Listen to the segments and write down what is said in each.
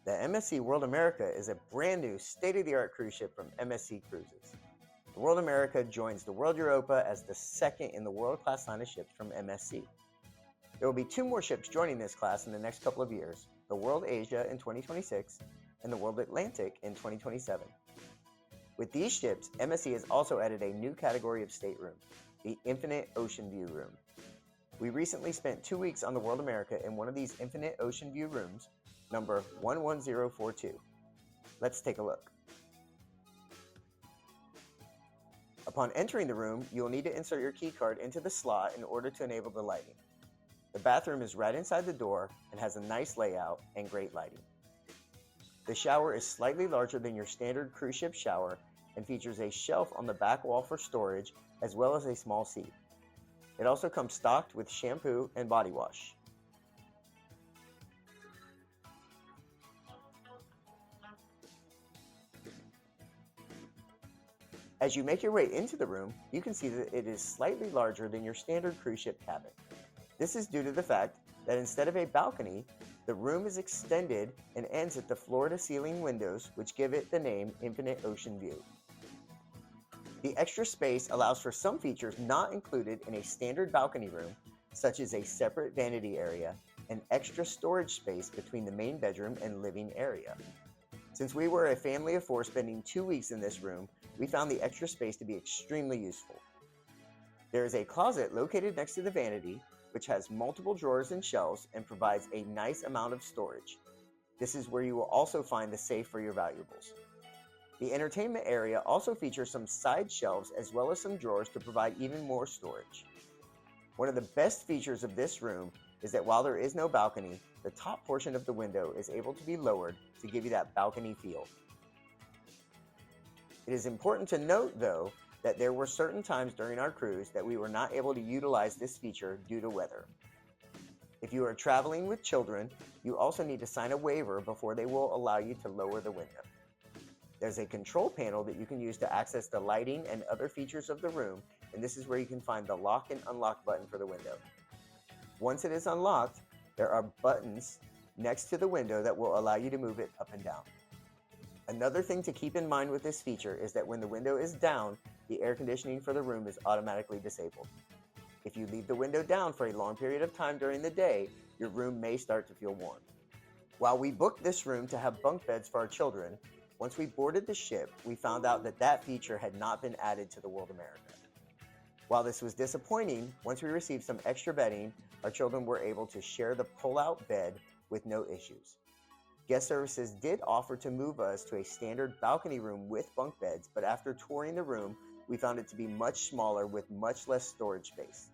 The MSC World America is a brand new state-of-the-art cruise ship from MSC Cruises. The World America joins the World Europa as the second in the world-class line of ships from MSC. There will be two more ships joining this class in the next couple of years, the World Asia in 2026 and the World Atlantic in 2027. With these ships, MSC has also added a new category of stateroom, the Infinite Ocean View Room. We recently spent 2 weeks on the World America in one of these Infinite Ocean View rooms, number 11042. Let's take a look. Upon entering the room, you will need to insert your key card into the slot in order to enable the lighting. The bathroom is right inside the door and has a nice layout and great lighting. The shower is slightly larger than your standard cruise ship shower and features a shelf on the back wall for storage as well as a small seat. It also comes stocked with shampoo and body wash. As you make your way into the room, you can see that it is slightly larger than your standard cruise ship cabin. This is due to the fact that instead of a balcony, the room is extended and ends at the floor-to-ceiling windows, which give it the name Infinite Ocean View. The extra space allows for some features not included in a standard balcony room, such as a separate vanity area and extra storage space between the main bedroom and living area. Since we were a family of 4 spending 2 weeks in this room, we found the extra space to be extremely useful. There is a closet located next to the vanity, which has multiple drawers and shelves and provides a nice amount of storage. This is where you will also find the safe for your valuables. The entertainment area also features some side shelves as well as some drawers to provide even more storage. One of the best features of this room is that while there is no balcony, the top portion of the window is able to be lowered to give you that balcony feel. It is important to note, though, that there were certain times during our cruise that we were not able to utilize this feature due to weather. If you are traveling with children, you also need to sign a waiver before they will allow you to lower the window. There's a control panel that you can use to access the lighting and other features of the room, and this is where you can find the lock and unlock button for the window. Once it is unlocked, there are buttons next to the window that will allow you to move it up and down. Another thing to keep in mind with this feature is that when the window is down, the air conditioning for the room is automatically disabled. If you leave the window down for a long period of time during the day, your room may start to feel warm. While we booked this room to have bunk beds for our children, once we boarded the ship, we found out that that feature had not been added to the World America. While this was disappointing, once we received some extra bedding, our children were able to share the pull-out bed with no issues. Guest services did offer to move us to a standard balcony room with bunk beds, but after touring the room, we found it to be much smaller with much less storage space.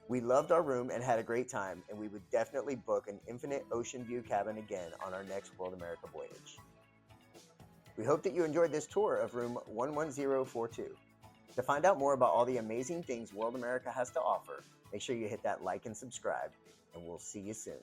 We loved our room and had a great time, and we would definitely book an Infinite Ocean View cabin again on our next World America voyage. We hope that you enjoyed this tour of room 11042. To find out more about all the amazing things World America has to offer, make sure you hit that like and subscribe, and we'll see you soon.